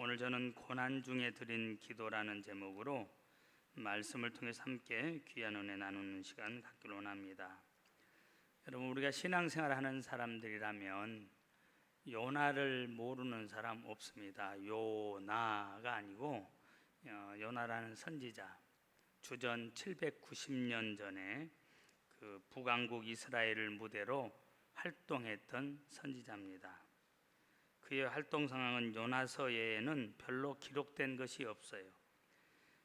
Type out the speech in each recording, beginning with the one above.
오늘 저는 고난 중에 드린 기도라는 제목으로 말씀을 통해서 함께 귀한 은혜 나누는 시간 갖기를 원합니다. 여러분, 우리가 신앙생활 하는 사람들이라면 요나를 모르는 사람 없습니다. 요나가 아니고 요나라는 선지자, 주전 790년 전에 그 북왕국 이스라엘을 무대로 활동했던 선지자입니다. 그의 활동 상황은 요나서에는 별로 기록된 것이 없어요.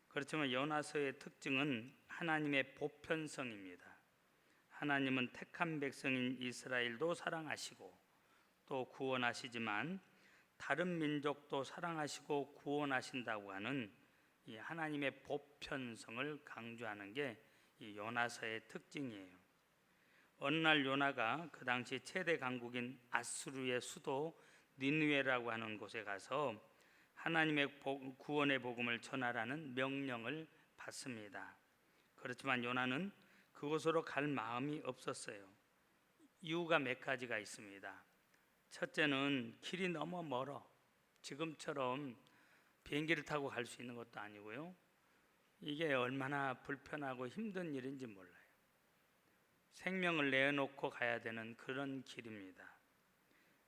그렇지만 요나서의 특징은 하나님의 보편성입니다. 하나님은 택한 백성인 이스라엘도 사랑하시고 또 구원하시지만 다른 민족도 사랑하시고 구원하신다고 하는 이 하나님의 보편성을 강조하는 게 이 요나서의 특징이에요. 어느 날 요나가 그 당시 최대 강국인 아수르의 수도 니느웨라고 하는 곳에 가서 하나님의 구원의 복음을 전하라는 명령을 받습니다. 그렇지만 요나는 그곳으로 갈 마음이 없었어요. 이유가 몇 가지가 있습니다. 첫째는 길이 너무 멀어. 지금처럼 비행기를 타고 갈 수 있는 것도 아니고요. 이게 얼마나 불편하고 힘든 일인지 몰라요. 생명을 내어놓고 가야 되는 그런 길입니다.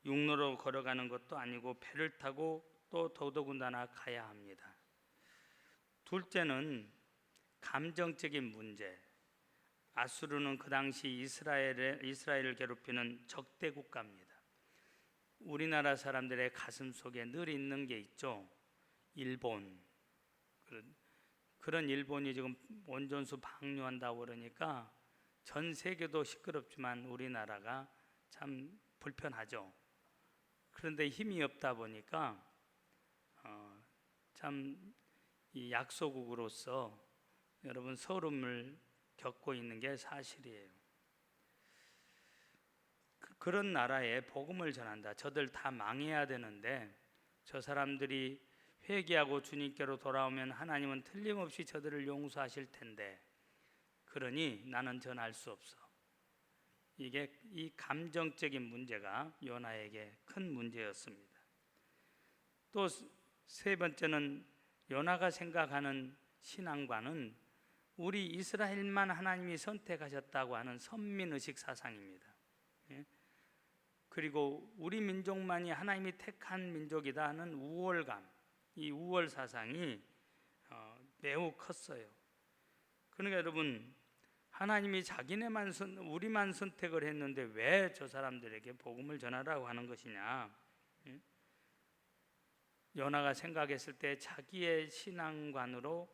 육로로 걸어가는 것도 아니고 배를 타고 또 더더군다나 가야 합니다. 둘째는 감정적인 문제. 아수르는 그 당시 이스라엘을 괴롭히는 적대 국가입니다. 우리나라 사람들의 가슴 속에 늘 있는 게 있죠. 일본. 그런 일본이 지금 온전수 방류한다고 그러니까 전 세계도 시끄럽지만 우리나라가 참 불편하죠. 그런데 힘이 없다 보니까 참 이 약소국으로서 여러분 서름을 겪고 있는 게 사실이에요. 그런 나라에 복음을 전한다. 저들 다 망해야 되는데 저 사람들이 회개하고 주님께로 돌아오면 하나님은 틀림없이 저들을 용서하실 텐데 그러니 나는 전할 수 없어. 이게 이 감정적인 문제가 요나에게 큰 문제였습니다. 또 세 번째는 요나가 생각하는 신앙관은 우리 이스라엘만 하나님이 선택하셨다고 하는 선민의식 사상입니다. 그리고 우리 민족만이 하나님이 택한 민족이다 하는 우월감, 이 우월 사상이 매우 컸어요. 그러니까 여러분, 하나님이 우리만 선택을 했는데 왜 저 사람들에게 복음을 전하라고 하는 것이냐? 요나가 생각했을 때 자기의 신앙관으로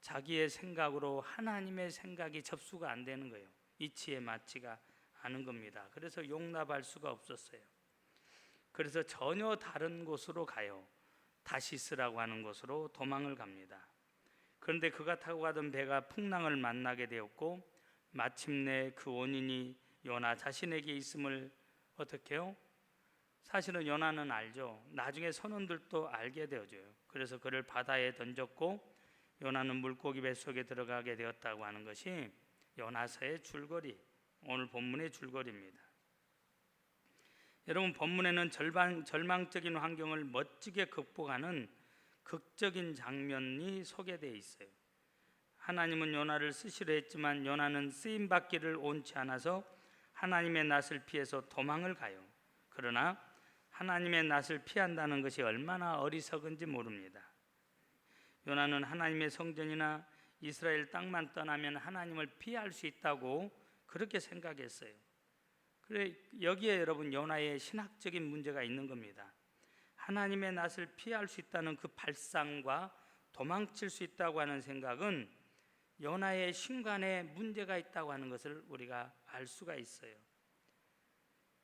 자기의 생각으로 하나님의 생각이 접수가 안 되는 거예요. 이치에 맞지가 않은 겁니다. 그래서 용납할 수가 없었어요. 그래서 전혀 다른 곳으로 가요. 다시스라고 하는 곳으로 도망을 갑니다. 그런데 그가 타고 가던 배가 풍랑을 만나게 되었고 마침내 그 원인이 요나 자신에게 있음을 어떻게 해요? 사실은 요나는 알죠. 나중에 선원들도 알게 되어져요. 그래서 그를 바다에 던졌고 요나는 물고기 뱃속에 들어가게 되었다고 하는 것이 요나서의 줄거리, 오늘 본문의 줄거리입니다. 여러분, 본문에는 절망적인 환경을 멋지게 극복하는 극적인 장면이 소개되어 있어요. 하나님은 요나를 쓰시려 했지만 요나는 쓰임받기를 원치 않아서 하나님의 낯을 피해서 도망을 가요. 그러나 하나님의 낯을 피한다는 것이 얼마나 어리석은지 모릅니다. 요나는 하나님의 성전이나 이스라엘 땅만 떠나면 하나님을 피할 수 있다고 그렇게 생각했어요. 그래, 여기에 여러분 요나의 신학적인 문제가 있는 겁니다. 하나님의 낯을 피할 수 있다는 그 발상과 도망칠 수 있다고 하는 생각은 요나의 신관에 문제가 있다고 하는 것을 우리가 알 수가 있어요.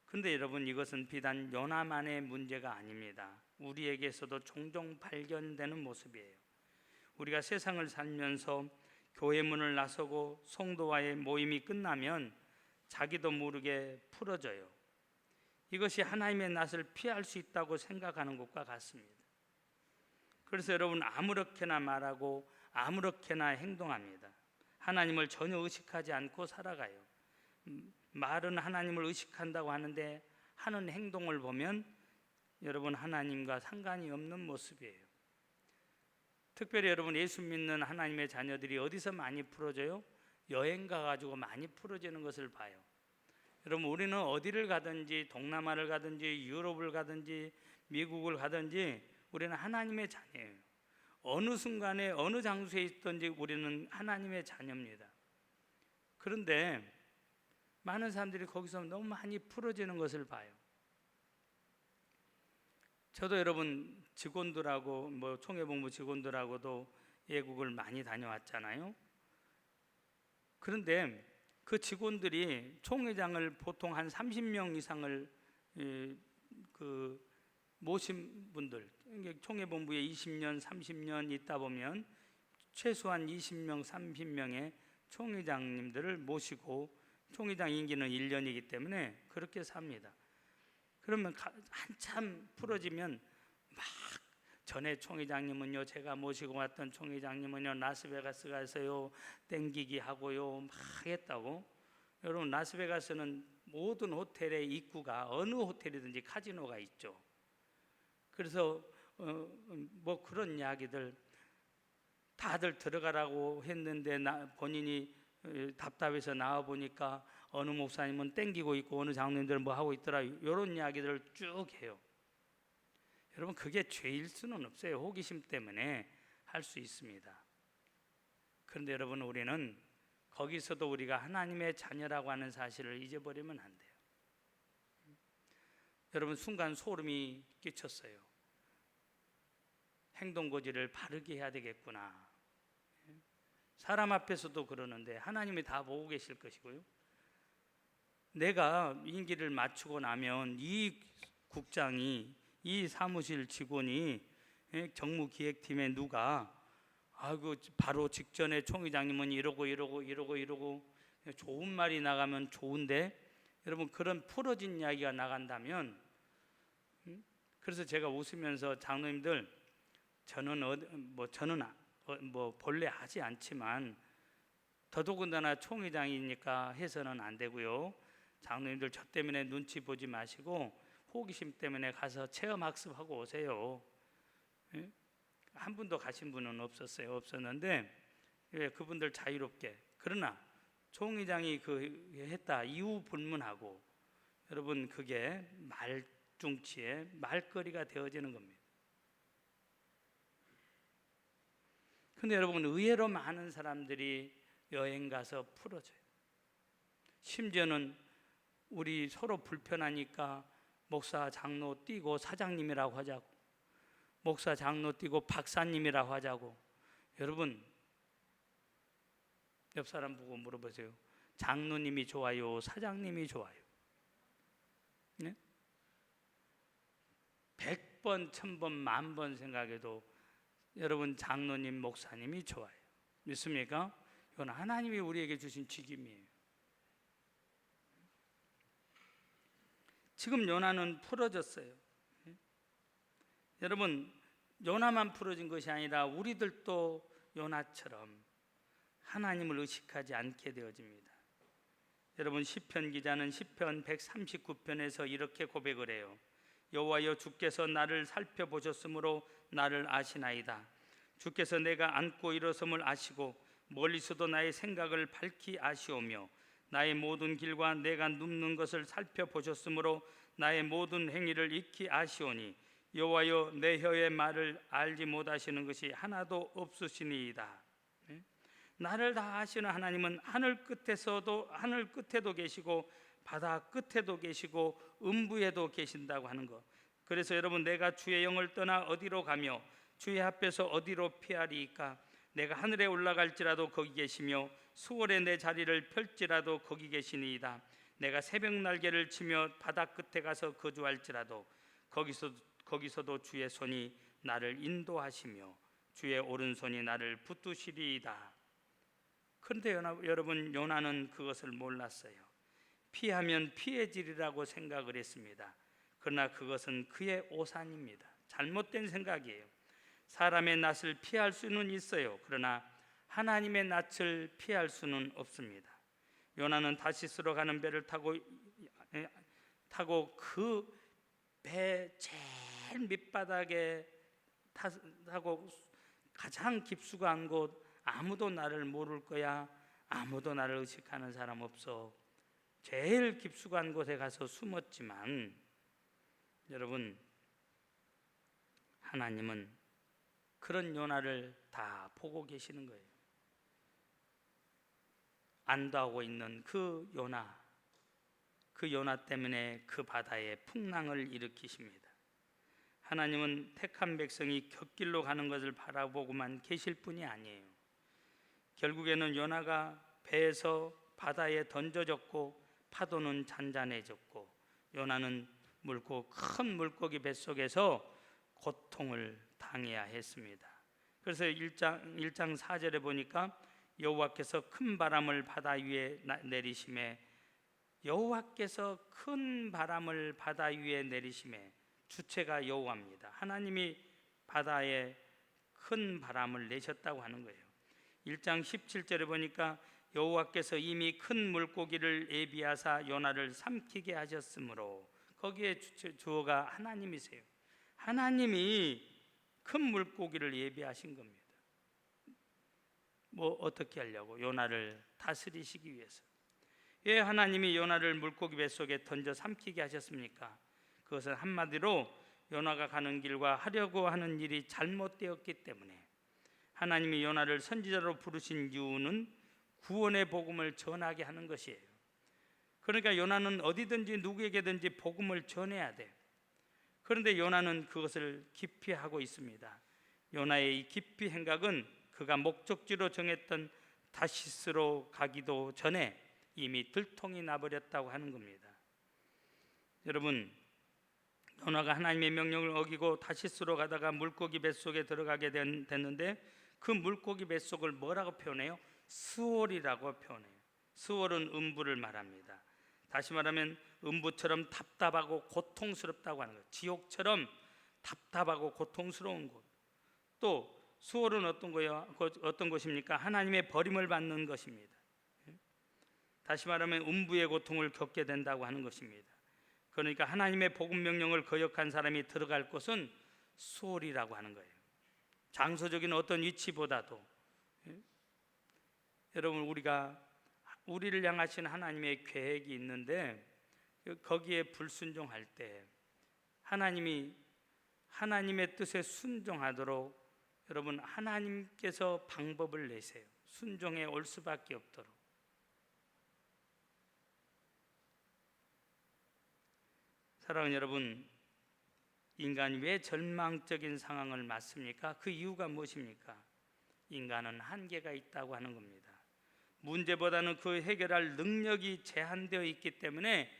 그런데 여러분, 이것은 비단 요나만의 문제가 아닙니다. 우리에게서도 종종 발견되는 모습이에요. 우리가 세상을 살면서 교회 문을 나서고 성도와의 모임이 끝나면 자기도 모르게 풀어져요. 이것이 하나님의 낯을 피할 수 있다고 생각하는 것과 같습니다. 그래서 여러분, 아무렇게나 말하고 아무렇게나 행동합니다. 하나님을 전혀 의식하지 않고 살아가요. 말은 하나님을 의식한다고 하는데 하는 행동을 보면 여러분 하나님과 상관이 없는 모습이에요. 특별히 여러분 예수 믿는 하나님의 자녀들이 어디서 많이 풀어져요? 여행 가가지고 많이 풀어지는 것을 봐요. 여러분 우리는 어디를 가든지 동남아를 가든지 유럽을 가든지 미국을 가든지 우리는 하나님의 자녀예요. 어느 순간에 어느 장소에 있든지 우리는 하나님의 자녀입니다. 그런데 많은 사람들이 거기서 너무 많이 풀어지는 것을 봐요. 저도 여러분 직원들하고 총회본부 직원들하고도 외국을 많이 다녀왔잖아요. 그런데 그 직원들이 총회장을 보통 한 30명 이상을 모신 분들, 총회본부에 20년, 30년 있다 보면 최소한 20명, 30명의 총회장님들을 모시고, 총회장 임기는 1년이기 때문에 그렇게 삽니다. 그러면 한참 풀어지면 막 전에 총회장님은요, 제가 모시고 왔던 총회장님은요 라스베가스 가서요 땡기기 하고요 막 했다고. 여러분 라스베가스는 모든 호텔의 입구가 어느 호텔이든지 카지노가 있죠. 그래서 그런 이야기들 다들 들어가라고 했는데 본인이 답답해서 나와 보니까 어느 목사님은 땡기고 있고 어느 장로님들은 뭐 하고 있더라, 이런 이야기들을 쭉 해요. 여러분 그게 죄일 수는 없어요. 호기심 때문에 할 수 있습니다. 그런데 여러분 우리는 거기서도 우리가 하나님의 자녀라고 하는 사실을 잊어버리면 안 돼요. 여러분 순간 소름이 끼쳤어요. 행동고지를 바르게 해야 되겠구나. 사람 앞에서도 그러는데 하나님이 다 보고 계실 것이고요. 내가 임기를 마치고 나면 이 국장이, 이 사무실 직원이, 정무기획팀에 누가 바로 직전에 총회장님은 이러고 좋은 말이 나가면 좋은데, 여러분 그런 풀어진 이야기가 나간다면, 그래서 제가 웃으면서 장로님들, 저는 본래 하지 않지만 더더군다나 총회장이니까 해서는 안 되고요. 장로님들 저 때문에 눈치 보지 마시고 호기심 때문에 가서 체험 학습하고 오세요. 한 분도 가신 분은 없었는데 그분들 자유롭게. 그러나 총회장이 했다 이유 불문하고, 여러분 그게 말중치의 말거리가 되어지는 겁니다. 근데 여러분 의외로 많은 사람들이 여행 가서 풀어져요. 심지어는 우리 서로 불편하니까 목사 장로 띄고 사장님이라고 하자고, 목사 장로 띄고 박사님이라고 하자고. 여러분 옆 사람 보고 물어보세요. 장로님이 좋아요, 사장님이 좋아요? 네? 100번, 1000번, 만번 생각해도 여러분 장로님, 목사님이 좋아요. 믿습니까? 이건 하나님이 우리에게 주신 직임이에요. 지금 요나는 풀어졌어요. 여러분 요나만 풀어진 것이 아니라 우리들도 요나처럼 하나님을 의식하지 않게 되어집니다. 여러분 시편 기자는 시편 139편에서 이렇게 고백을 해요. 여호와여, 주께서 나를 살펴보셨으므로 나를 아시나이다. 주께서 내가 앉고 일어섬을 아시고 멀리서도 나의 생각을 밝히 아시오며 나의 모든 길과 내가 눕는 것을 살펴보셨으므로 나의 모든 행위를 익히 아시오니 여호와여, 내 혀의 말을 알지 못하시는 것이 하나도 없으시니이다. 나를 다 아시는 하나님은 하늘 끝에도 계시고 바다 끝에도 계시고 음부에도 계신다고 하는 것. 그래서 여러분 내가 주의 영을 떠나 어디로 가며 주의 앞에서 어디로 피하리이까? 내가 하늘에 올라갈지라도 거기 계시며 수월에 내 자리를 펼지라도 거기 계시니이다. 내가 새벽 날개를 치며 바다 끝에 가서 거주할지라도 거기서도 주의 손이 나를 인도하시며 주의 오른손이 나를 붙드시리이다. 그런데 여러분 요나는 그것을 몰랐어요. 피하면 피해지리라고 생각을 했습니다. 그러나 그것은 그의 오산입니다. 잘못된 생각이에요. 사람의 낯을 피할 수는 있어요. 그러나 하나님의 낯을 피할 수는 없습니다. 요나는 다시스로 가는 배를 타고 그 배 제일 밑바닥에 타고 가장 깊숙한 곳, 아무도 나를 모를 거야, 아무도 나를 의식하는 사람 없어, 제일 깊숙한 곳에 가서 숨었지만, 여러분, 하나님은 그런 요나를 다 보고 계시는 거예요. 안도하고 있는 그 요나 때문에 그 바다에 풍랑을 일으키십니다. 하나님은 택한 백성이 곁길로 가는 것을 바라보고만 계실 뿐이 아니에요. 결국에는 요나가 배에서 바다에 던져졌고 파도는 잔잔해졌고 요나는 큰 물고기 뱃속에서 고통을 당해야 했습니다. 그래서 1장 4절에 보니까 여호와께서 큰 바람을 바다 위에 내리심에, 여호와께서 큰 바람을 바다 위에 내리심에, 주체가 여호와입니다. 하나님이 바다에 큰 바람을 내셨다고 하는 거예요. 1장 17절에 보니까 여호와께서 이미 큰 물고기를 예비하사 요나를 삼키게 하셨으므로, 거기에 주어가 하나님이세요. 하나님이 큰 물고기를 예비하신 겁니다. 뭐 어떻게 하려고? 요나를 다스리시기 위해서. 왜 하나님이 요나를 물고기 뱃속에 던져 삼키게 하셨습니까? 그것은 한마디로 요나가 가는 길과 하려고 하는 일이 잘못되었기 때문에, 하나님이 요나를 선지자로 부르신 이유는 구원의 복음을 전하게 하는 것이에요. 그러니까 요나는 어디든지 누구에게든지 복음을 전해야 돼. 그런데 요나는 그것을 기피 하고 있습니다. 요나의 이 기피 행각은 그가 목적지로 정했던 다시스로 가기도 전에 이미 들통이 나버렸다고 하는 겁니다. 여러분, 요나가 하나님의 명령을 어기고 다시스로 가다가 물고기 뱃속에 들어가게 됐는데, 그 물고기 뱃속을 뭐라고 표현해요? 스월이라고 표현해요. 스월은 음부를 말합니다. 다시 말하면 음부처럼 답답하고 고통스럽다고 하는 것, 지옥처럼 답답하고 고통스러운 곳. 또 스월은 어떤 것입니까? 하나님의 버림을 받는 것입니다. 다시 말하면 음부의 고통을 겪게 된다고 하는 것입니다. 그러니까 하나님의 복음 명령을 거역한 사람이 들어갈 곳은 스월이라고 하는 거예요. 장소적인 어떤 위치보다도, 여러분, 우리를 향하신 하나님의 계획이 있는데, 거기에 불순종할 때 하나님의 뜻에 순종하도록 여러분, 하나님께서 방법을 내세요. 순종해 올 수밖에 없도록. 사랑하는 여러분, 인간이 왜 절망적인 상황을 맞습니까? 그 이유가 무엇입니까? 인간은 한계가 있다고 하는 겁니다. 문제보다는 그 해결할 능력이 제한되어 있기 때문에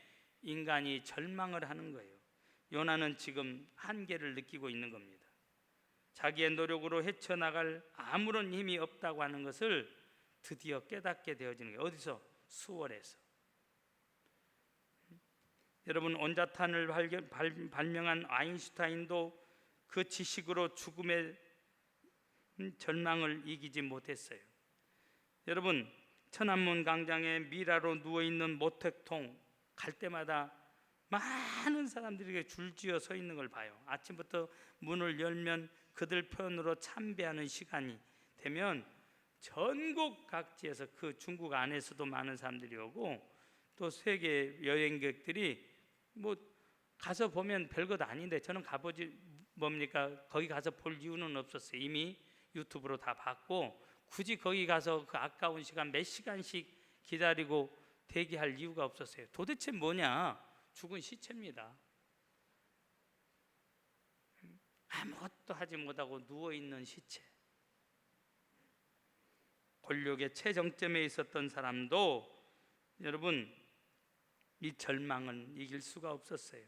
인간이 절망을 하는 거예요. 요나는 지금 한계를 느끼고 있는 겁니다. 자기의 노력으로 헤쳐나갈 아무런 힘이 없다고 하는 것을 드디어 깨닫게 되어지는 거예요. 어디서? 수월에서. 여러분, 온자탄을 발명한 아인슈타인도 그 지식으로 죽음의 절망을 이기지 못했어요. 여러분, 천안문 광장에 미라로 누워있는 모택통 갈 때마다 많은 사람들이 줄지어 서 있는 걸 봐요. 아침부터 문을 열면 그들 표현으로 참배하는 시간이 되면 전국 각지에서, 그 중국 안에서도 많은 사람들이 오고, 또 세계 여행객들이 뭐 가서 보면 별것 아닌데, 저는 가보지 뭡니까? 거기 가서 볼 이유는 없었어요. 이미 유튜브로 다 봤고, 굳이 거기 가서 그 아까운 시간 몇 시간씩 기다리고 대기할 이유가 없었어요. 도대체 뭐냐? 죽은 시체입니다. 아무것도 하지 못하고 누워있는 시체. 권력의 최정점에 있었던 사람도 여러분, 이 절망은 이길 수가 없었어요.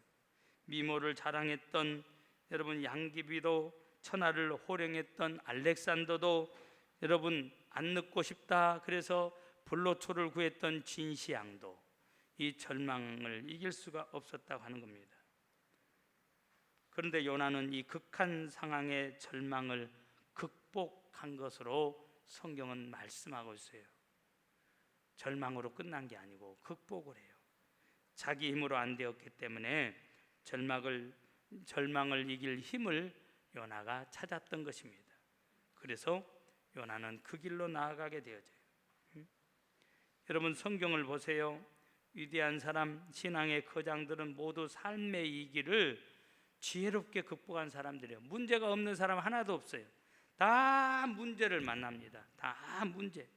미모를 자랑했던 여러분 양귀비도, 천하를 호령했던 알렉산더도 여러분 안 늙고 싶다 그래서 불로초를 구했던 진시양도 이 절망을 이길 수가 없었다고 하는 겁니다. 그런데 요나는 이 극한 상황의 절망을 극복한 것으로 성경은 말씀하고 있어요. 절망으로 끝난 게 아니고 극복을 해요. 자기 힘으로 안 되었기 때문에 절망을 절망을 이길 힘을 요나가 찾았던 것입니다. 그래서 요나는 그 길로 나아가게 되어져요. 여러분 성경을 보세요. 위대한 사람, 신앙의 거장들은 모두 삶의 이 길을 지혜롭게 극복한 사람들이에요. 문제가 없는 사람 하나도 없어요. 다 문제를 만납니다. 다 문제.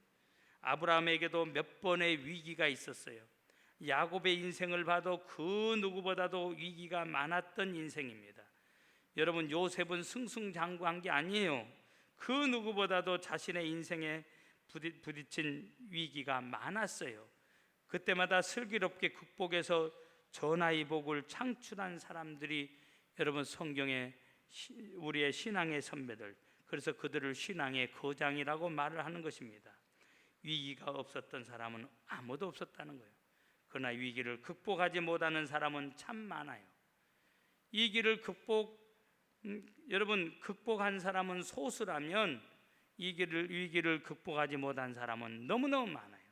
아브라함에게도 몇 번의 위기가 있었어요. 야곱의 인생을 봐도 그 누구보다도 위기가 많았던 인생입니다. 여러분 요셉은 승승장구한 게 아니에요. 그 누구보다도 자신의 인생에 부딪힌 위기가 많았어요. 그때마다 슬기롭게 극복해서 전화위복을 창출한 사람들이 여러분 성경에 우리의 신앙의 선배들, 그래서 그들을 신앙의 거장이라고 말을 하는 것입니다. 위기가 없었던 사람은 아무도 없었다는 거예요. 그러나 위기를 극복하지 못하는 사람은 참 많아요. 이 길을 여러분 극복한 사람은 소수라면 위기를 극복하지 못한 사람은 너무너무 많아요.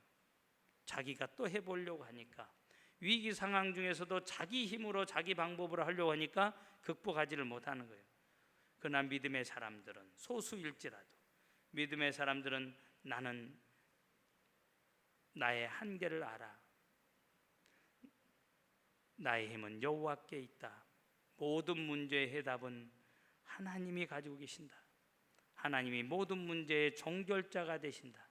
자기가 또 해보려고 하니까, 위기 상황 중에서도 자기 힘으로 자기 방법으로 하려고 하니까 극복하지를 못하는 거예요. 그러나 믿음의 사람들은, 소수일지라도 믿음의 사람들은 나는 나의 한계를 알아. 나의 힘은 여호와께 있다. 모든 문제의 해답은 하나님이 가지고 계신다. 하나님이 모든 문제의 종결자가 되신다.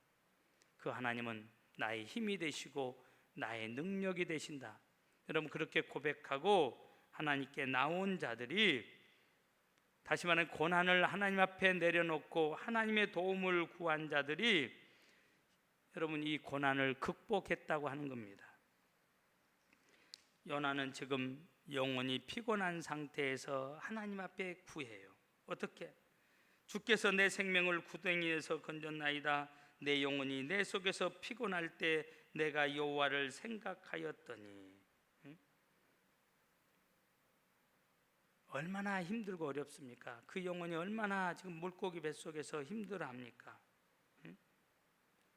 그 하나님은 나의 힘이 되시고 나의 능력이 되신다. 여러분 그렇게 고백하고 하나님께 나온 자들이, 다시 말하면 고난을 하나님 앞에 내려놓고 하나님의 도움을 구한 자들이 여러분 이 고난을 극복했다고 하는 겁니다. 요나는 지금 영혼이 피곤한 상태에서 하나님 앞에 구해요. 어떻게? 주께서 내 생명을 구덩이에서 건졌나이다. 내 영혼이 내 속에서 피곤할 때 내가 여호와를 생각하였더니. 얼마나 힘들고 어렵습니까? 그 영혼이 얼마나 지금 물고기 뱃속에서 힘들어합니까?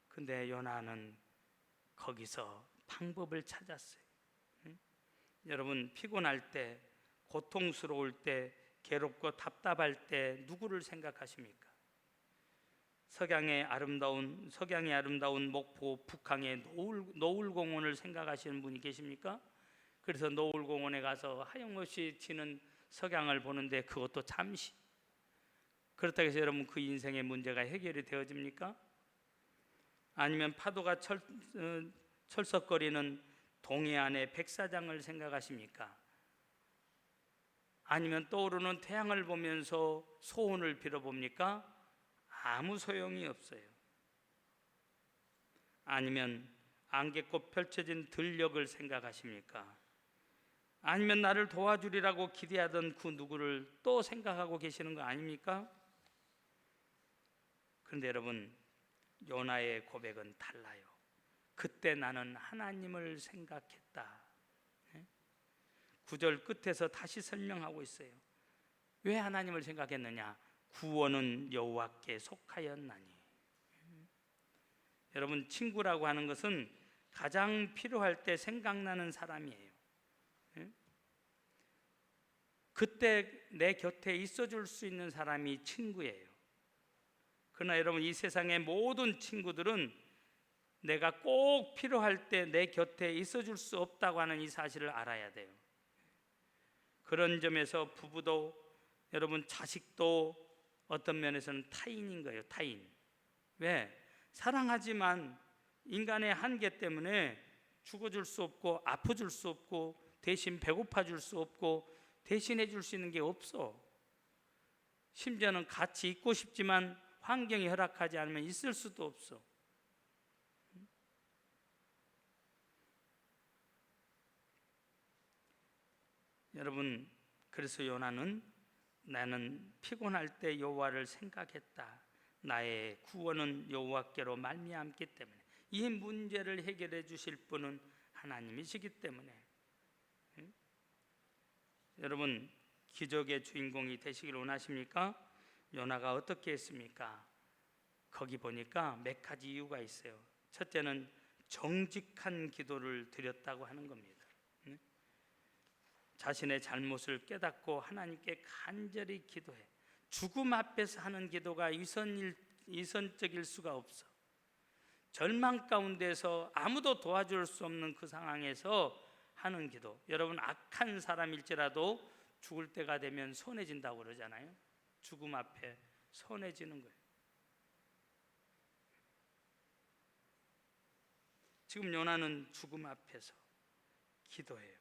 근데 요나는 거기서 방법을 찾았어요. 여러분 피곤할 때, 고통스러울 때, 괴롭고 답답할 때 누구를 생각하십니까? 석양의 아름다운 목포 북항의 노을공원을 생각하시는 분이 계십니까? 그래서 노을공원에 가서 하염없이 지는 석양을 보는데 그것도 잠시. 그렇다고 해서 여러분 그 인생의 문제가 해결이 되어집니까? 아니면 파도가 철썩거리는 동해안의 백사장을 생각하십니까? 아니면 떠오르는 태양을 보면서 소원을 빌어봅니까? 아무 소용이 없어요. 아니면 안개꽃 펼쳐진 들녘을 생각하십니까? 아니면 나를 도와주리라고 기대하던 그 누구를 또 생각하고 계시는 거 아닙니까? 그런데 여러분 요나의 고백은 달라요. 그때 나는 하나님을 생각했다. 9절 끝에서 다시 설명하고 있어요. 왜 하나님을 생각했느냐? 구원은 여호와께 속하였나니. 여러분 친구라고 하는 것은 가장 필요할 때 생각나는 사람이에요. 그때 내 곁에 있어줄 수 있는 사람이 친구예요. 그러나 여러분 이 세상의 모든 친구들은 내가 꼭 필요할 때 내 곁에 있어줄 수 없다고 하는 이 사실을 알아야 돼요. 그런 점에서 부부도 여러분 자식도 어떤 면에서는 타인인 거예요. 타인. 왜? 사랑하지만 인간의 한계 때문에 죽어줄 수 없고 아파줄 수 없고 대신 배고파줄 수 없고 대신해 줄 수 있는 게 없어. 심지어는 같이 있고 싶지만 환경이 허락하지 않으면 있을 수도 없어. 여러분 그래서 요나는 나는 피곤할 때 여호와를 생각했다. 나의 구원은 여호와께로 말미암기 때문에, 이 문제를 해결해 주실 분은 하나님이시기 때문에. 여러분 기적의 주인공이 되시길 원하십니까? 요나가 어떻게 했습니까? 거기 보니까 몇 가지 이유가 있어요. 첫째는 정직한 기도를 드렸다고 하는 겁니다. 자신의 잘못을 깨닫고 하나님께 간절히 기도해. 죽음 앞에서 하는 기도가 위선적일 수가 없어. 절망 가운데서 아무도 도와줄 수 없는 그 상황에서 하는 기도. 여러분, 악한 사람일지라도 죽을 때가 되면 선해진다고 그러잖아요. 죽음 앞에 선해지는 거예요. 지금 요나는 죽음 앞에서 기도해요.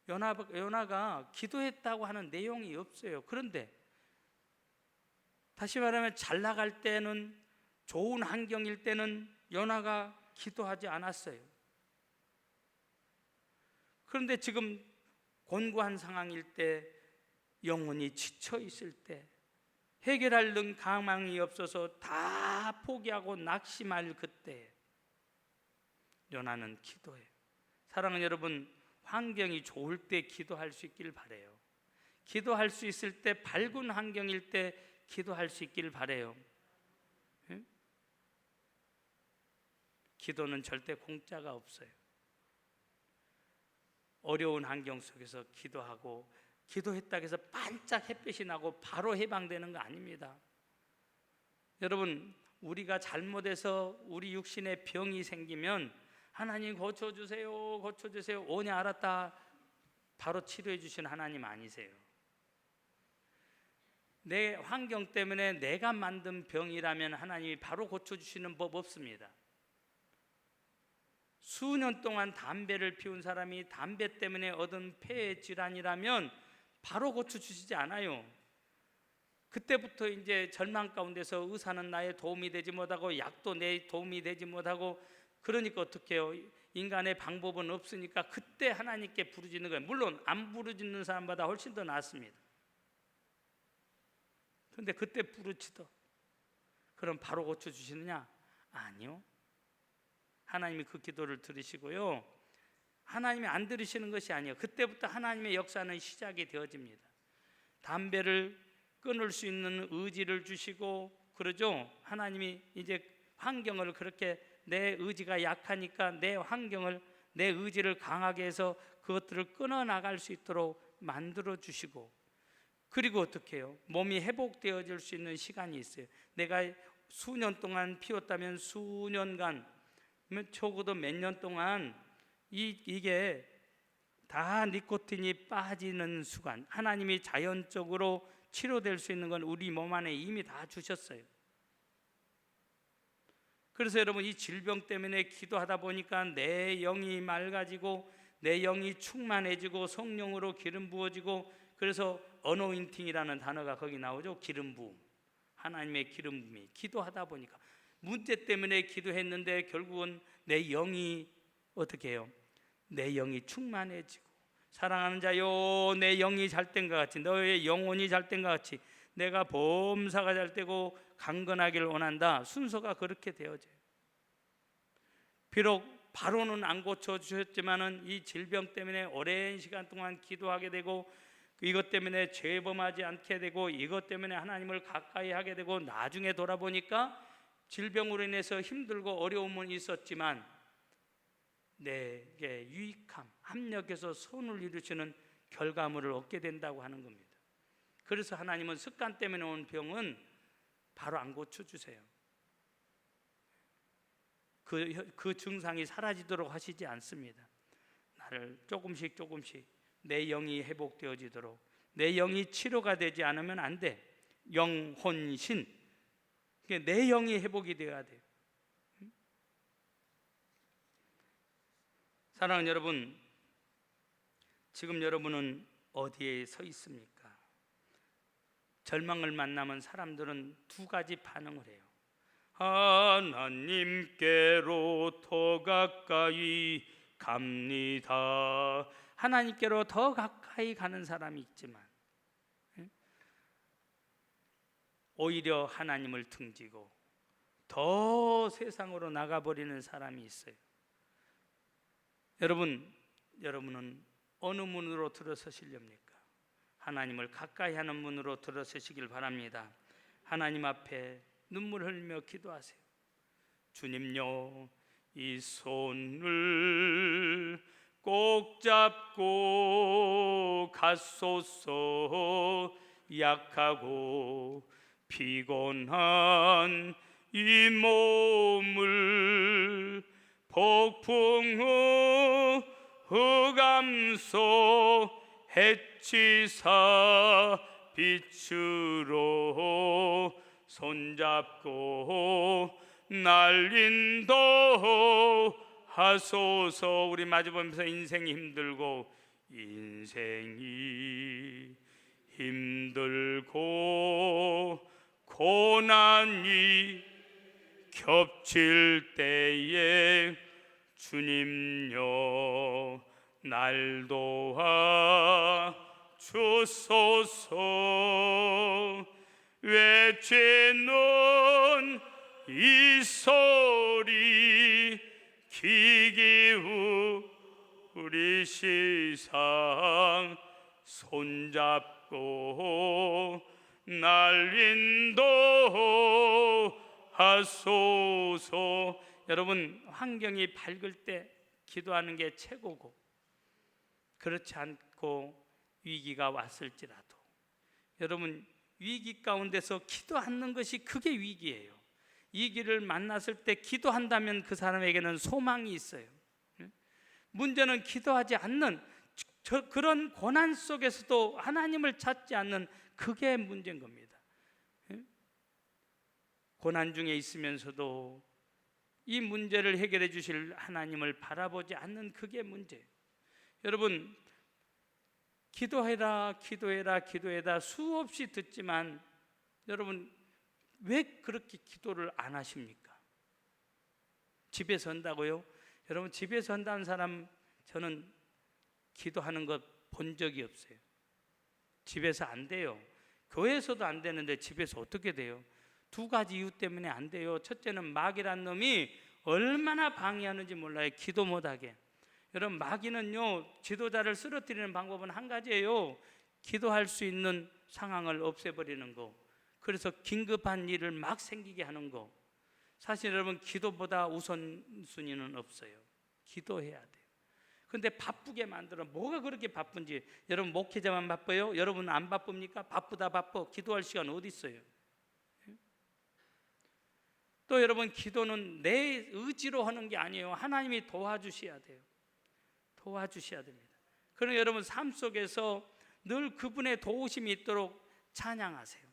요나가 기도했다고 하는 내용이 없어요. 그런데 다시 말하면 잘 나갈 때는, 좋은 환경일 때는 요나가 기도하지 않았어요. 그런데 지금 곤고한 상황일 때, 영혼이 지쳐 있을 때, 해결할 가망이 없어서 다 포기하고 낙심할 그때 요나는 기도해요. 사랑하는 여러분, 환경이 좋을 때 기도할 수 있길 바라요. 기도할 수 있을 때, 밝은 환경일 때 기도할 수 있길 바라요. 기도는 절대 공짜가 없어요. 어려운 환경 속에서 기도하고, 기도했다고 해서 반짝 햇빛이 나고 바로 해방되는 거 아닙니다. 여러분, 우리가 잘못해서 우리 육신에 병이 생기면 하나님 고쳐주세요, 고쳐주세요, 오냐 알았다 바로 치료해 주신 하나님 아니세요. 내 환경 때문에 내가 만든 병이라면 하나님이 바로 고쳐주시는 법 없습니다. 수년 동안 담배를 피운 사람이 담배 때문에 얻은 폐 질환이라면 바로 고쳐주시지 않아요. 그때부터 이제 절망 가운데서 의사는 나의 도움이 되지 못하고 약도 내 도움이 되지 못하고, 그러니까 어떻게 해요? 인간의 방법은 없으니까 그때 하나님께 부르짖는 거예요. 물론 안 부르짖는 사람보다 훨씬 더 낫습니다. 그런데 그때 부르짖어 그럼 바로 고쳐주시느냐? 아니요. 하나님이 그 기도를 들으시고요, 하나님이 안 들으시는 것이 아니에요. 그때부터 하나님의 역사는 시작이 되어집니다. 담배를 끊을 수 있는 의지를 주시고, 그러죠. 하나님이 이제 환경을 그렇게, 내 의지가 약하니까 내 환경을, 내 의지를 강하게 해서 그것들을 끊어 나갈 수 있도록 만들어 주시고, 그리고 어떻게 해요? 몸이 회복되어질 수 있는 시간이 있어요. 내가 수년 동안 피웠다면 수년간, 적어도 몇 년 동안 이게 다 니코틴이 빠지는 순간 하나님이 자연적으로 치료될 수 있는 건 우리 몸 안에 이미 다 주셨어요. 그래서 여러분, 이 질병 때문에 기도하다 보니까 내 영이 맑아지고 내 영이 충만해지고 성령으로 기름 부어지고, 그래서 어노인팅이라는 단어가 거기 나오죠. 기름 부음, 하나님의 기름 부음이. 기도하다 보니까 문제 때문에 기도했는데 결국은 내 영이 어떻게 해요? 내 영이 충만해지고, 사랑하는 자요, 내 영이 잘된 것 같이, 너의 영혼이 잘된 것 같이 내가 범사가 잘되고 강건하기를 원한다. 순서가 그렇게 되어져요. 비록 바로는 안 고쳐주셨지만은 이 질병 때문에 오랜 시간 동안 기도하게 되고, 이것 때문에 죄범하지 않게 되고, 이것 때문에 하나님을 가까이 하게 되고, 나중에 돌아보니까 질병으로 인해서 힘들고 어려움은 있었지만 내게 유익함, 합력해서 선을 이루시는 결과물을 얻게 된다고 하는 겁니다. 그래서 하나님은 습관 때문에 온 병은 바로 안 고쳐주세요. 그 증상이 사라지도록 하시지 않습니다. 나를 조금씩 내 영이 회복되어지도록, 내 영이 치료가 되지 않으면 안 돼. 영혼신, 내 영이 회복이 되어야 돼요. 사랑하는 여러분, 지금 여러분은 어디에 서 있습니까? 절망을 만나면 사람들은 두 가지 반응을 해요. 하나님께로 더 가까이 갑니다. 하나님께로 더 가까이 가는 사람이 있지만, 오히려 하나님을 등지고 더 세상으로 나가버리는 사람이 있어요. 여러분은 어느 문으로 들어서시렵니까? 하나님을 가까이 하는 문으로 들어서시길 바랍니다. 하나님 앞에 눈물 흘리며 기도하세요. 주님요, 이 손을 꼭 잡고 갔소서. 약하고 피곤한 이 몸을 폭풍 후 흑암소 해치사 빛으로 손잡고 날린도 하소서. 우리 마주보면서 인생이 힘들고 인생이 힘들고 고난이 겹칠 때에 주님여 날 도와 주소서. 외치는 이 소리 귀 기울이시상. 손잡고 날 인도하소서. 여러분, 환경이 밝을 때 기도하는 게 최고고, 그렇지 않고 위기가 왔을지라도 여러분, 위기 가운데서 기도하는 것이 그게 위기예요. 위기를 만났을 때 기도한다면 그 사람에게는 소망이 있어요. 문제는 기도하지 않는 그런 고난 속에서도 하나님을 찾지 않는 그게 문제인 겁니다. 고난 중에 있으면서도 이 문제를 해결해 주실 하나님을 바라보지 않는 그게 문제예요. 여러분, 기도해라 기도해라 기도해라 수없이 듣지만 여러분, 왜 그렇게 기도를 안 하십니까? 집에서 한다고요? 여러분, 집에서 한다는 사람 저는 기도하는 것 본 적이 없어요. 집에서 안 돼요. 교회에서도 안 되는데 집에서 어떻게 돼요? 두 가지 이유 때문에 안 돼요. 첫째는 마귀란 놈이 얼마나 방해하는지 몰라요. 기도 못하게. 여러분, 마귀는요, 지도자를 쓰러뜨리는 방법은 한 가지예요. 기도할 수 있는 상황을 없애버리는 거. 그래서 긴급한 일을 막 생기게 하는 거. 사실 여러분, 기도보다 우선순위는 없어요. 기도해야 돼요. 근데 바쁘게 만들어. 뭐가 그렇게 바쁜지. 여러분, 목회자만 바빠요? 여러분 안 바쁩니까? 바쁘다 바빠. 기도할 시간 어디 있어요? 또 여러분, 기도는 내 의지로 하는 게 아니에요. 하나님이 도와주셔야 돼요. 도와주셔야 됩니다. 그럼 여러분, 삶 속에서 늘 그분의 도우심이 있도록 찬양하세요.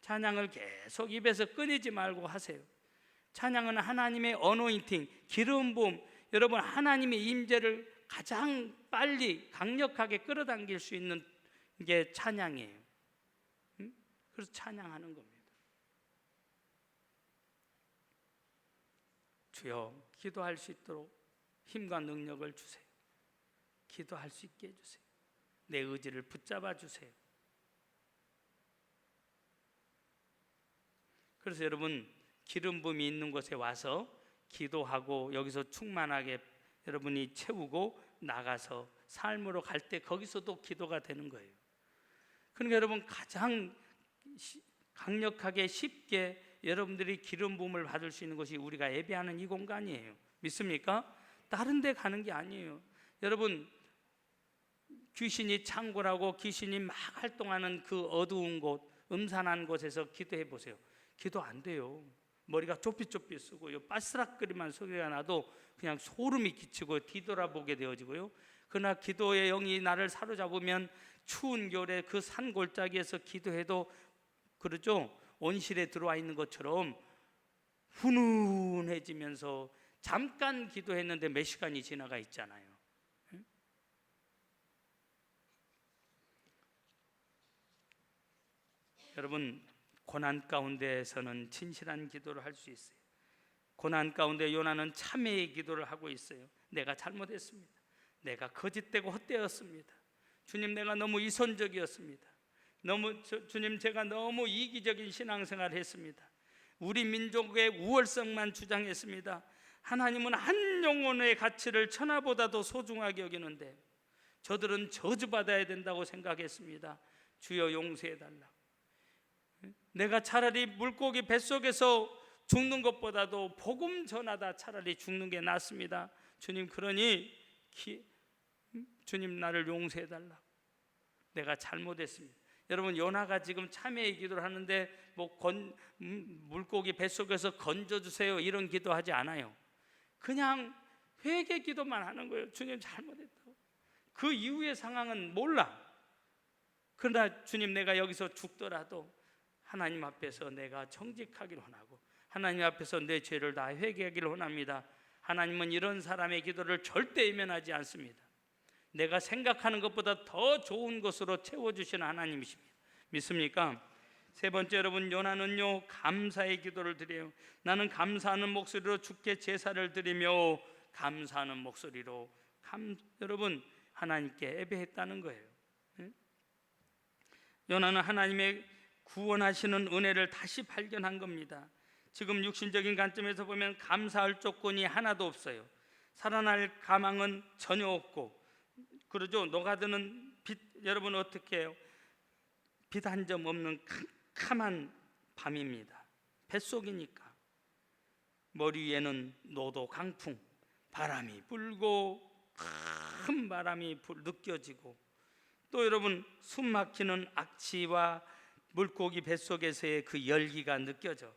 찬양을 계속 입에서 끊이지 말고 하세요. 찬양은 하나님의 어노인팅, 기름 부음. 여러분, 하나님의 임재를 가장 빨리 강력하게 끌어당길 수 있는 게 찬양이에요. 그래서 찬양하는 겁니다. 주여, 기도할 수 있도록 힘과 능력을 주세요. 기도할 수 있게 해주세요. 내 의지를 붙잡아 주세요. 그래서 여러분, 기름 부음이 있는 곳에 와서 기도하고 여기서 충만하게 여러분이 채우고 나가서 삶으로 갈 때 거기서도 기도가 되는 거예요. 그러니까 여러분, 가장 강력하게 쉽게 여러분들이 기름 부음을 받을 수 있는 것이 우리가 예배하는 이 공간이에요. 믿습니까? 다른 데 가는 게 아니에요. 여러분, 귀신이 창궐하고 귀신이 막 활동하는 그 어두운 곳, 음산한 곳에서 기도해 보세요. 기도 안 돼요. 머리가 좁빗좁빗 쓰고요, 바스락거리만 소리가 나도 그냥 소름이 끼치고 뒤돌아보게 되어지고요. 그러나 기도의 영이 나를 사로잡으면 추운 겨울에 그 산골짜기에서 기도해도 그러죠, 온실에 들어와 있는 것처럼 훈훈해지면서 잠깐 기도했는데 몇 시간이 지나가 있잖아요. 여러분, 고난 가운데에서는 진실한 기도를 할 수 있어요. 고난 가운데 요나는 참회의 기도를 하고 있어요. 내가 잘못했습니다. 내가 거짓되고 헛되었습니다. 주님, 내가 너무 이선적이었습니다. 주님, 제가 너무 이기적인 신앙생활을 했습니다. 우리 민족의 우월성만 주장했습니다. 하나님은 한 영혼의 가치를 천하보다도 소중하게 여기는데 저들은 저주받아야 된다고 생각했습니다. 주여, 용서해달라. 내가 차라리 물고기 뱃속에서 죽는 것보다도 복음 전하다 차라리 죽는 게 낫습니다. 주님, 그러니 주님 나를 용서해 달라고. 내가 잘못했습니다. 여러분, 요나가 지금 참회의 기도를 하는데 물고기 뱃속에서 건져주세요 이런 기도하지 않아요. 그냥 회개 기도만 하는 거예요. 주님 잘못했다고. 그 이후의 상황은 몰라. 그러나 주님, 내가 여기서 죽더라도 하나님 앞에서 내가 정직하기를 원하고 하나님 앞에서 내 죄를 다 회개하기를 원합니다. 하나님은 이런 사람의 기도를 절대 외면하지 않습니다. 내가 생각하는 것보다 더 좋은 것으로 채워주시는 하나님이십니다. 믿습니까? 세 번째, 여러분, 요나는요 감사의 기도를 드려요. 나는 감사하는 목소리로 주께 제사를 드리며 감사하는 목소리로 여러분 하나님께 예배했다는 거예요. 요나는 하나님의 구원하시는 은혜를 다시 발견한 겁니다. 지금 육신적인 관점에서 보면 감사할 조건이 하나도 없어요. 살아날 가망은 전혀 없고, 그러죠. 녹아드는 빛, 여러분 어떻게 해요? 빛 한 점 없는 캄캄한 밤입니다. 뱃속이니까. 머리 위에는 노도 강풍, 바람이 불고 큰 바람이 느껴지고, 또 여러분 숨 막히는 악취와 물고기 뱃속에서의 그 열기가 느껴져.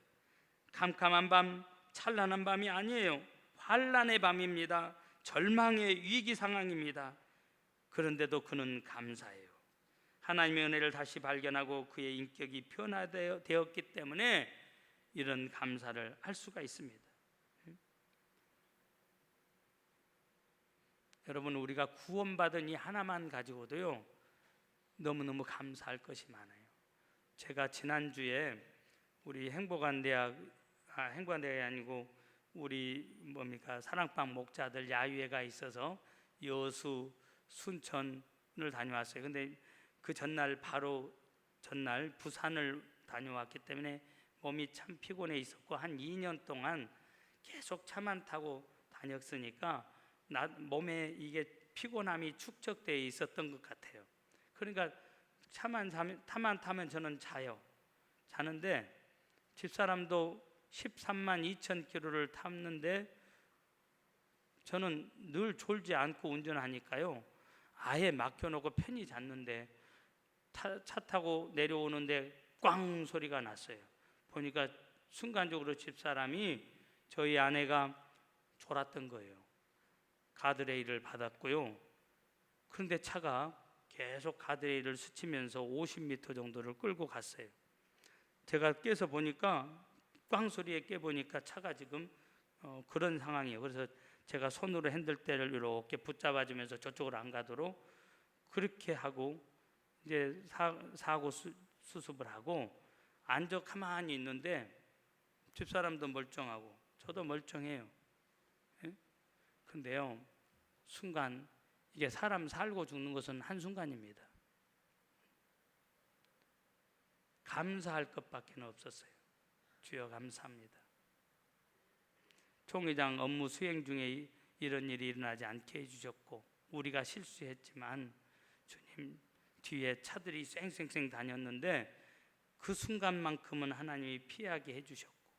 캄캄한 밤, 찬란한 밤이 아니에요. 환란의 밤입니다. 절망의 위기 상황입니다. 그런데도 그는 감사해요. 하나님의 은혜를 다시 발견하고 그의 인격이 변화되었기 때문에 이런 감사를 할 수가 있습니다. 여러분, 우리가 구원받은 이 하나만 가지고도요 너무너무 감사할 것이 많아요. 제가 지난주에 우리 행복한대학이 아니고 우리 사랑방 목자들 야유회가 있어서 여수, 순천을 다녀왔어요. 근데 그 바로 전날 부산을 다녀왔기 때문에 몸이 참 피곤해 있었고, 한 2년 동안 계속 차만 타고 다녔으니까 몸에 이게 피곤함이 축적되어 있었던 것 같아요. 그러니까 차만 타면 저는 자는데 집사람도 13만 2천 킬로를 탔는데 저는 늘 졸지 않고 운전하니까요 아예 막혀놓고 편히 잤는데 차 타고 내려오는데 꽝 소리가 났어요. 보니까 순간적으로 집사람이, 저희 아내가 졸았던 거예요. 가드레일을 받았고요. 그런데 차가 계속 가드레일을 스치면서 50m 정도를 끌고 갔어요. 제가 깨서 보니까, 꽝 소리에 깨보니까 차가 지금 그런 상황이에요. 그래서 제가 손으로 핸들대를 이렇게 붙잡아주면서 저쪽으로 안 가도록 그렇게 하고 이제 사고 수습을 하고 앉아 가만히 있는데 집사람도 멀쩡하고 저도 멀쩡해요. 근데요 순간, 이게 사람 살고 죽는 것은 한순간입니다. 감사할 것밖에 없었어요. 주여 감사합니다. 총회장 업무 수행 중에 이런 일이 일어나지 않게 해주셨고, 우리가 실수했지만 주님 뒤에 차들이 쌩쌩쌩 다녔는데 그 순간만큼은 하나님이 피하게 해주셨고,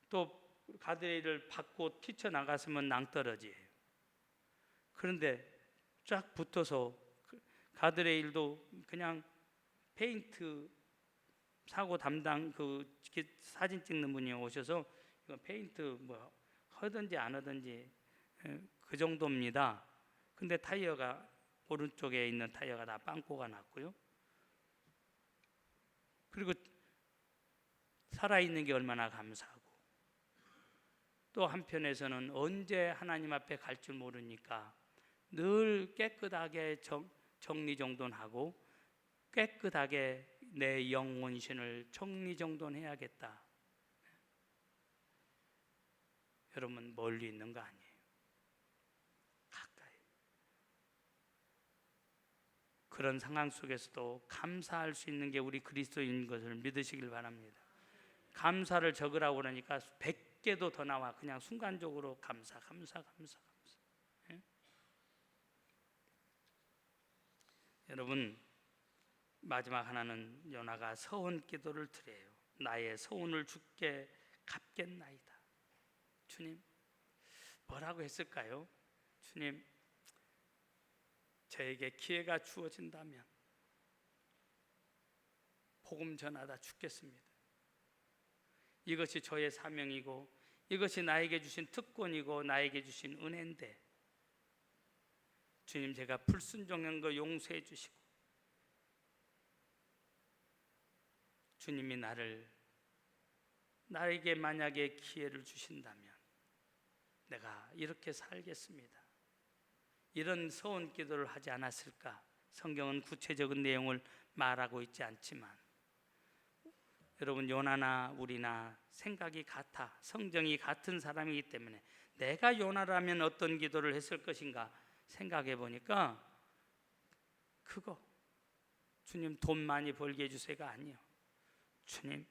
또 가드레일을 받고 뛰쳐나갔으면 낭떠러지예요. 그런데 쫙 붙어서 가드레일도 그냥 페인트 사고 담당 사진 찍는 분이 오셔서 이거 페인트 하든지 안 하든지 그 정도입니다. 근데 타이어가, 오른쪽에 있는 타이어가 다 빵꾸가 났고요. 그리고 살아있는 게 얼마나 감사하고, 또 한편에서는 언제 하나님 앞에 갈 줄 모르니까 늘 깨끗하게 정리정돈하고 깨끗하게 내 영혼신을 정리정돈해야겠다. 여러분, 멀리 있는 거 아니에요. 가까이. 그런 상황 속에서도 감사할 수 있는 게 우리 그리스도인 것을 믿으시길 바랍니다. 감사를 적으라고 그러니까 100개도 더 나와. 그냥 순간적으로 감사. 예? 여러분, 마지막 하나는 요나가 서원 기도를 드려요. 나의 서원을 주께 갚겠나이다. 주님, 뭐라고 했을까요? 주님, 저에게 기회가 주어진다면 복음 전하다 죽겠습니다. 이것이 저의 사명이고 이것이 나에게 주신 특권이고 나에게 주신 은혜인데 주님, 제가 불순종한 거 용서해 주시고 주님이 나에게 만약에 기회를 주신다면 내가 이렇게 살겠습니다. 이런 서원 기도를 하지 않았을까? 성경은 구체적인 내용을 말하고 있지 않지만 여러분, 요나나 우리나 생각이 같아, 성정이 같은 사람이기 때문에 내가 요나라면 어떤 기도를 했을 것인가 생각해 보니까 그거 주님 돈 많이 벌게 해주세요가 아니요. 주님,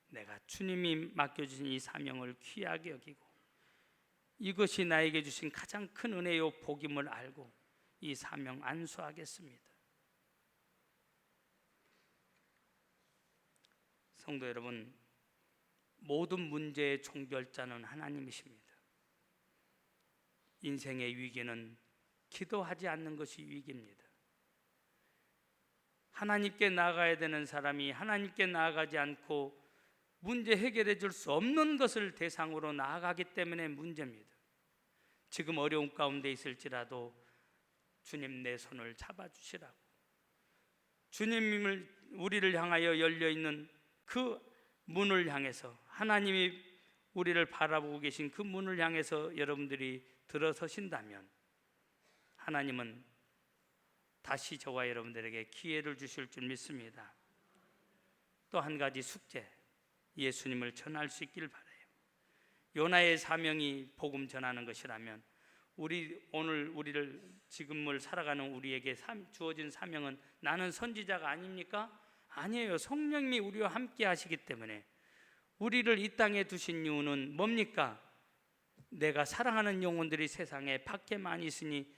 내가 주님이 맡겨주신 이 사명을 귀하게 여기고 이것이 나에게 주신 가장 큰 은혜요 복임을 알고 이 사명 안수하겠습니다. 성도 여러분, 모든 문제의 종결자는 하나님이십니다. 인생의 위기는 기도하지 않는 것이 위기입니다. 하나님께 나아가야 되는 사람이 하나님께 나아가지 않고 문제 해결해 줄 수 없는 것을 대상으로 나아가기 때문에 문제입니다. 지금 어려운 가운데 있을지라도 주님, 내 손을 잡아주시라고, 주님을 우리를 향하여 열려있는 그 문을 향해서, 하나님이 우리를 바라보고 계신 그 문을 향해서 여러분들이 들어서신다면 하나님은 다시 저와 여러분들에게 기회를 주실 줄 믿습니다. 또 한 가지 숙제, 예수님을 전할 수 있길 바라요. 요나의 사명이 복음 전하는 것이라면 오늘 우리를 지금을 살아가는 우리에게 주어진 사명은 나는 선지자가 아닙니까? 아니에요. 성령님이 우리와 함께 하시기 때문에 우리를 이 땅에 두신 이유는 뭡니까? 내가 사랑하는 영혼들이 세상에 밖에 많이 있으니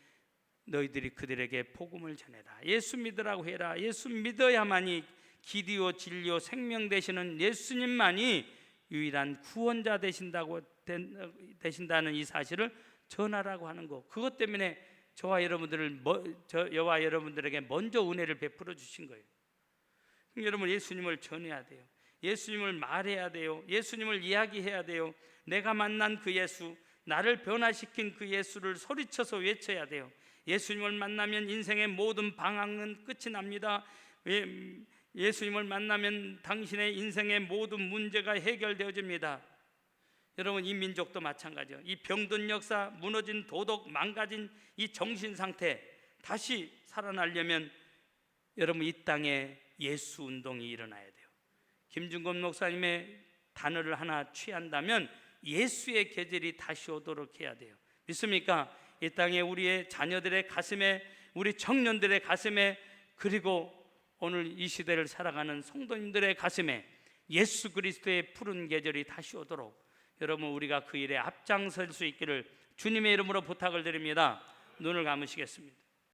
너희들이 그들에게 복음을 전해라. 예수 믿으라고 해라. 예수 믿어야만이 길이요 진리요 생명 되시는 예수님만이 유일한 구원자 되신다는 이 사실을 전하라고 하는 거. 그것 때문에 저와 여러분들에게 먼저 은혜를 베풀어 주신 거예요. 여러분, 예수님을 전해야 돼요. 예수님을 말해야 돼요. 예수님을 이야기해야 돼요. 내가 만난 그 예수, 나를 변화시킨 그 예수를 소리쳐서 외쳐야 돼요. 예수님을 만나면 인생의 모든 방황은 끝이 납니다. 예수님을 만나면 당신의 인생의 모든 문제가 해결되어집니다. 여러분, 이 민족도 마찬가지예요. 이 병든 역사, 무너진 도덕, 망가진 이 정신 상태 다시 살아나려면 여러분, 이 땅에 예수 운동이 일어나야 돼요. 김준건 목사님의 단어를 하나 취한다면 예수의 계절이 다시 오도록 해야 돼요. 믿습니까? 이 땅에 우리의 자녀들의 가슴에, 우리 청년들의 가슴에, 그리고 오늘 이 시대를 살아가는 성도님들의 가슴에 예수 그리스도의 푸른 계절이 다시 오도록 여러분, 우리가 그 일에 앞장설 수 있기를 주님의 이름으로 부탁을 드립니다. 눈을 감으시겠습니다.